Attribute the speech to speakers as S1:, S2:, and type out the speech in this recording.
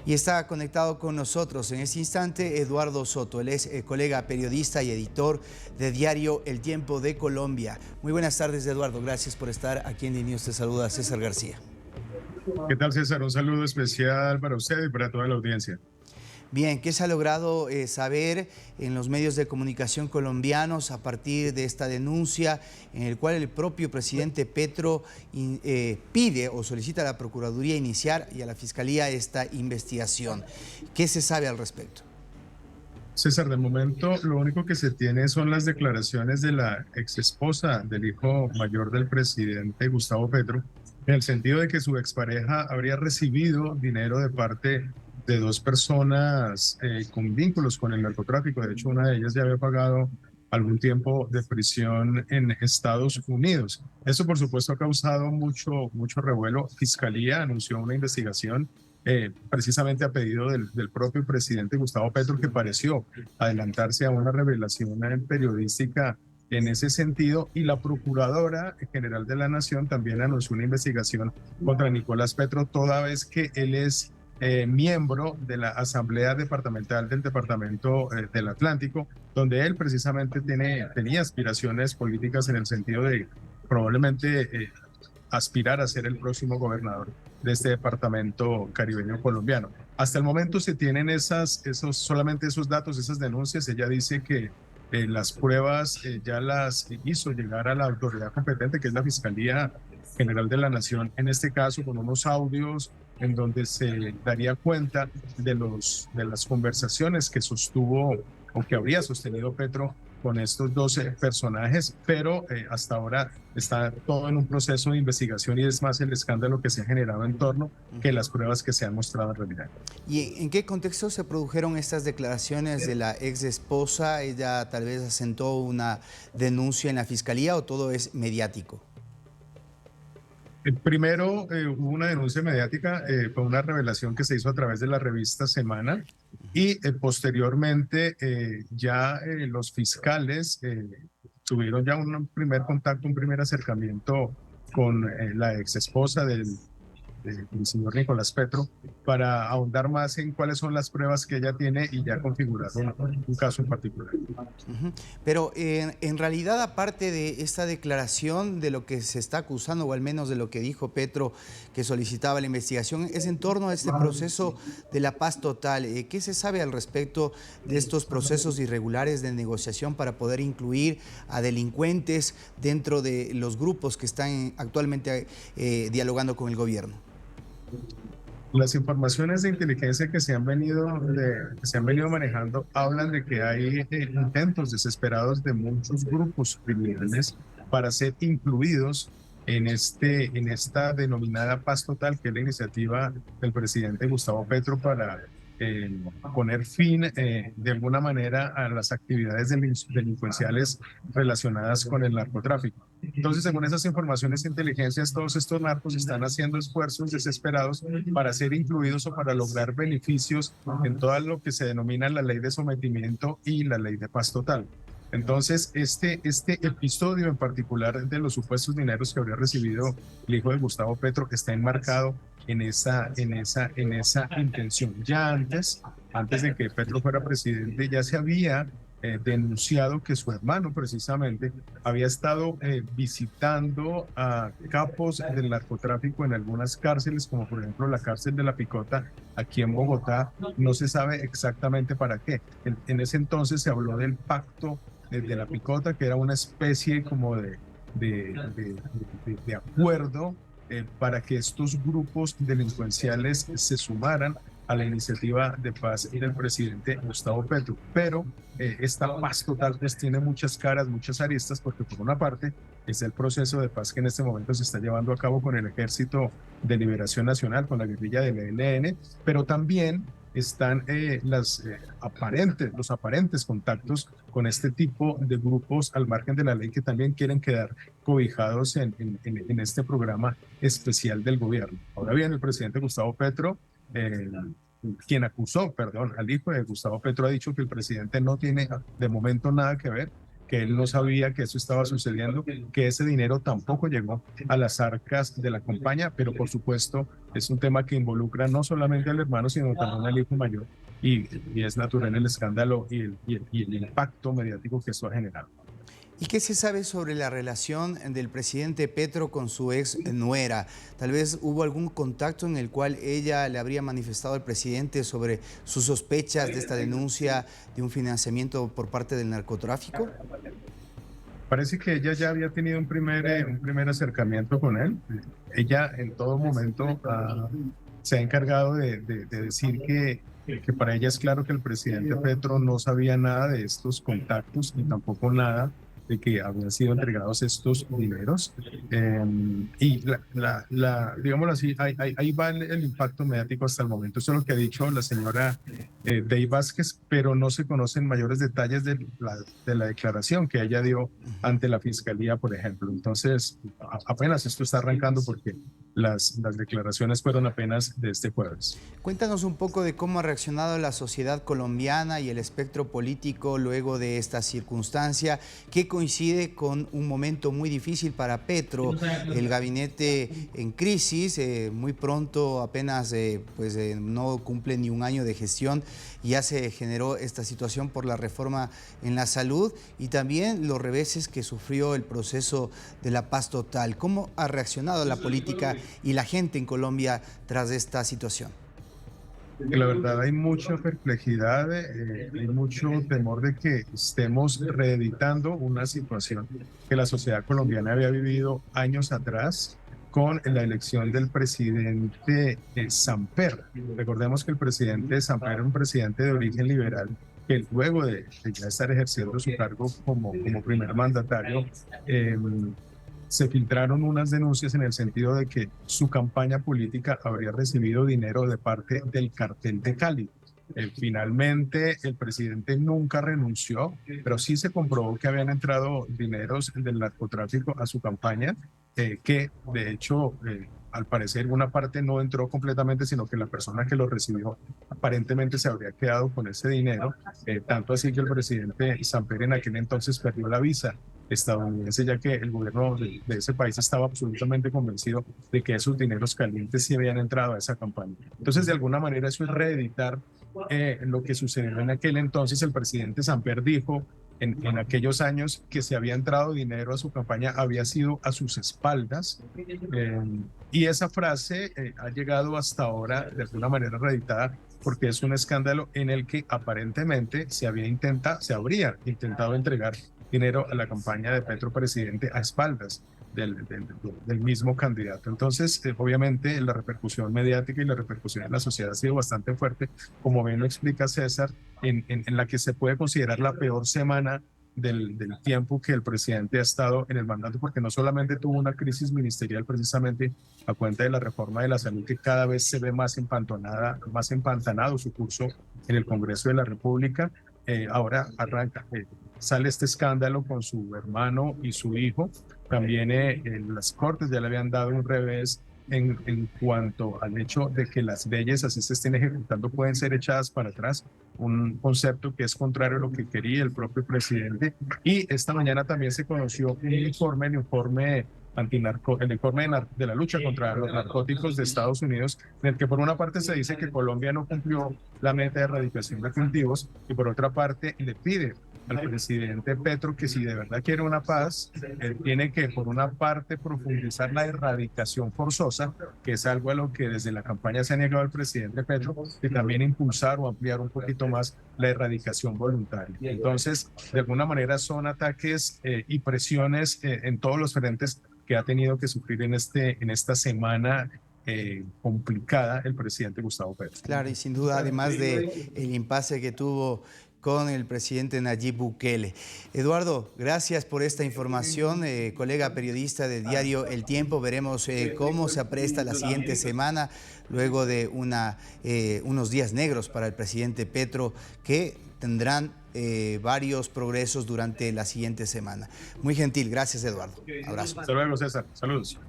S1: Y está conectado con nosotros en este instante Eduardo Soto. Él es colega periodista y editor de diario El Tiempo de Colombia. Muy buenas tardes, Eduardo. Gracias por estar aquí en DNews. Te saluda César García.
S2: ¿Qué tal, César? Un saludo especial para usted y para toda la audiencia.
S1: Bien, ¿qué se ha logrado saber en los medios de comunicación colombianos a partir de esta denuncia en el cual el propio presidente Petro pide o solicita a la Procuraduría iniciar y a la Fiscalía esta investigación? ¿Qué se sabe al respecto?
S2: César, de momento lo único que se tiene son las declaraciones de la exesposa del hijo mayor del presidente Gustavo Petro, en el sentido de que su expareja habría recibido dinero de parte de dos personas con vínculos con el narcotráfico. De hecho, una de ellas ya había pagado algún tiempo de prisión en Estados Unidos. Eso, por supuesto, ha causado mucho revuelo. Fiscalía anunció una investigación precisamente a pedido del propio presidente Gustavo Petro, que pareció adelantarse a una revelación periodística en ese sentido, y la Procuradora General de la Nación también anunció una investigación contra Nicolás Petro, toda vez que él es miembro de la Asamblea Departamental del Departamento del Atlántico, donde él precisamente tenía aspiraciones políticas en el sentido de probablemente aspirar a ser el próximo gobernador de este departamento caribeño colombiano. Hasta el momento se tienen solamente esos datos, esas denuncias. Ella dice que las pruebas ya las hizo llegar a la autoridad competente, que es la Fiscalía General de la Nación, en este caso con unos audios en donde se daría cuenta de las conversaciones que sostuvo o que habría sostenido Petro con estos 12 personajes, pero hasta ahora está todo en un proceso de investigación, y es más el escándalo que se ha generado en torno que las pruebas que se han mostrado en realidad.
S1: ¿Y en qué contexto se produjeron estas declaraciones de la ex esposa? ¿Ella tal vez asentó una denuncia en la fiscalía o todo es mediático?
S2: Primero hubo una denuncia mediática, fue una revelación que se hizo a través de la revista Semana, y posteriormente ya los fiscales tuvieron ya un primer contacto, un primer acercamiento con la ex esposa del señor Nicolás Petro, para ahondar más en cuáles son las pruebas que ella tiene y ya configurar un caso en particular.
S1: Pero en realidad, aparte de esta declaración, de lo que se está acusando, o al menos de lo que dijo Petro, que solicitaba la investigación, es en torno a este proceso de la paz total. ¿Qué se sabe al respecto de estos procesos irregulares de negociación para poder incluir a delincuentes dentro de los grupos que están actualmente dialogando con el gobierno?
S2: Las informaciones de inteligencia que se han venido manejando hablan de que hay intentos desesperados de muchos grupos criminales para ser incluidos en esta denominada paz total, que es la iniciativa del presidente Gustavo Petro para poner fin de alguna manera a las actividades delincuenciales relacionadas con el narcotráfico. Entonces, según esas informaciones de inteligencia, todos estos narcos están haciendo esfuerzos desesperados para ser incluidos o para lograr beneficios en todo lo que se denomina la ley de sometimiento y la ley de paz total. Entonces, este episodio en particular de los supuestos dineros que habría recibido el hijo de Gustavo Petro está enmarcado en esa intención. Ya antes de que Petro fuera presidente, ya se había denunciado que su hermano precisamente había estado visitando a capos del narcotráfico en algunas cárceles, como por ejemplo la cárcel de La Picota aquí en Bogotá. No se sabe exactamente para qué. En ese entonces se habló del pacto de La Picota, que era una especie como de acuerdo para que estos grupos delincuenciales se sumaran a la iniciativa de paz del presidente Gustavo Petro. Pero esta paz total pues tiene muchas caras, muchas aristas, porque por una parte es el proceso de paz que en este momento se está llevando a cabo con el Ejército de Liberación Nacional, con la guerrilla del ELN, pero también están los aparentes contactos con este tipo de grupos al margen de la ley, que también quieren quedar cobijados en este programa especial del gobierno. Ahora bien, el presidente Gustavo Petro, quien acusó, al hijo de Gustavo Petro, ha dicho que el presidente no tiene de momento nada que ver, que él no sabía que eso estaba sucediendo, que ese dinero tampoco llegó a las arcas de la campaña, pero por supuesto es un tema que involucra no solamente al hermano, sino también al hijo mayor, y es natural el escándalo y el impacto mediático que eso ha generado.
S1: ¿Y qué se sabe sobre la relación del presidente Petro con su ex nuera? Tal vez hubo algún contacto en el cual ella le habría manifestado al presidente sobre sus sospechas de esta denuncia de un financiamiento por parte del narcotráfico.
S2: Parece que ella ya había tenido un primer acercamiento con él. Ella en todo momento se ha encargado de decir que para ella es claro que el presidente Petro no sabía nada de estos contactos y tampoco nada de que habían sido entregados estos dineros. Y digámoslo así, ahí va el impacto mediático hasta el momento. Eso es lo que ha dicho la señora Dey Vázquez, pero no se conocen mayores detalles de la declaración que ella dio ante la fiscalía, por ejemplo. Entonces, apenas esto está arrancando porque las declaraciones fueron apenas de este jueves.
S1: Cuéntanos un poco de cómo ha reaccionado la sociedad colombiana y el espectro político luego de esta circunstancia, que coincide con un momento muy difícil para Petro, el gabinete en crisis, muy pronto, apenas no cumple ni un año de gestión, y ya se generó esta situación por la reforma en la salud y también los reveses que sufrió el proceso de la paz total. ¿Cómo ha reaccionado la política y la gente en Colombia tras esta situación?
S2: La verdad hay mucha perplejidad, hay mucho temor de que estemos reeditando una situación que la sociedad colombiana había vivido años atrás con la elección del presidente Samper. Recordemos que el presidente Samper era un presidente de origen liberal que luego de ya estar ejerciendo su cargo como primer mandatario, se filtraron unas denuncias en el sentido de que su campaña política habría recibido dinero de parte del cartel de Cali. Finalmente, el presidente nunca renunció, pero sí se comprobó que habían entrado dineros del narcotráfico a su campaña, que de hecho, al parecer, una parte no entró completamente, sino que la persona que lo recibió aparentemente se habría quedado con ese dinero, tanto así que el presidente Samper en aquel entonces perdió la visa estadounidense, ya que el gobierno de ese país estaba absolutamente convencido de que esos dineros calientes sí habían entrado a esa campaña. Entonces, de alguna manera, eso es reeditar lo que sucedió en aquel entonces. El presidente Samper dijo en aquellos años que si había entrado dinero a su campaña había sido a sus espaldas, y esa frase ha llegado hasta ahora de alguna manera reeditada porque es un escándalo en el que aparentemente se habría intentado entregar dinero a la campaña de Petro presidente a espaldas del mismo candidato. Entonces, obviamente, la repercusión mediática y la repercusión en la sociedad ha sido bastante fuerte, como bien lo explica César, en la que se puede considerar la peor semana del tiempo que el presidente ha estado en el mandato, porque no solamente tuvo una crisis ministerial precisamente a cuenta de la reforma de la salud, que cada vez se ve más empantanado su curso en el Congreso de la República. Ahora sale este escándalo con su hermano y su hijo. También las Cortes ya le habían dado un revés en cuanto al hecho de que las leyes, así se estén ejecutando, pueden ser echadas para atrás, un concepto que es contrario a lo que quería el propio presidente. Y esta mañana también se conoció el informe de la lucha contra los narcóticos de Estados Unidos, en el que por una parte se dice que Colombia no cumplió la meta de erradicación de cultivos y por otra parte le pide al presidente Petro que si de verdad quiere una paz, tiene que por una parte profundizar la erradicación forzosa, que es algo a lo que desde la campaña se ha negado el presidente Petro, y también impulsar o ampliar un poquito más la erradicación voluntaria. Entonces, de alguna manera son ataques y presiones en todos los frentes que ha tenido que sufrir en esta semana complicada el presidente Gustavo Petro.
S1: Claro, y sin duda, además del impasse que tuvo con el presidente Nayib Bukele. Eduardo, gracias por esta información, colega periodista del diario El Tiempo. Veremos cómo se apresta la siguiente semana, luego de unos días negros para el presidente Petro, que tendrán varios progresos durante la siguiente semana. Muy gentil, gracias Eduardo. Abrazo.
S2: Hasta luego, César. Saludos.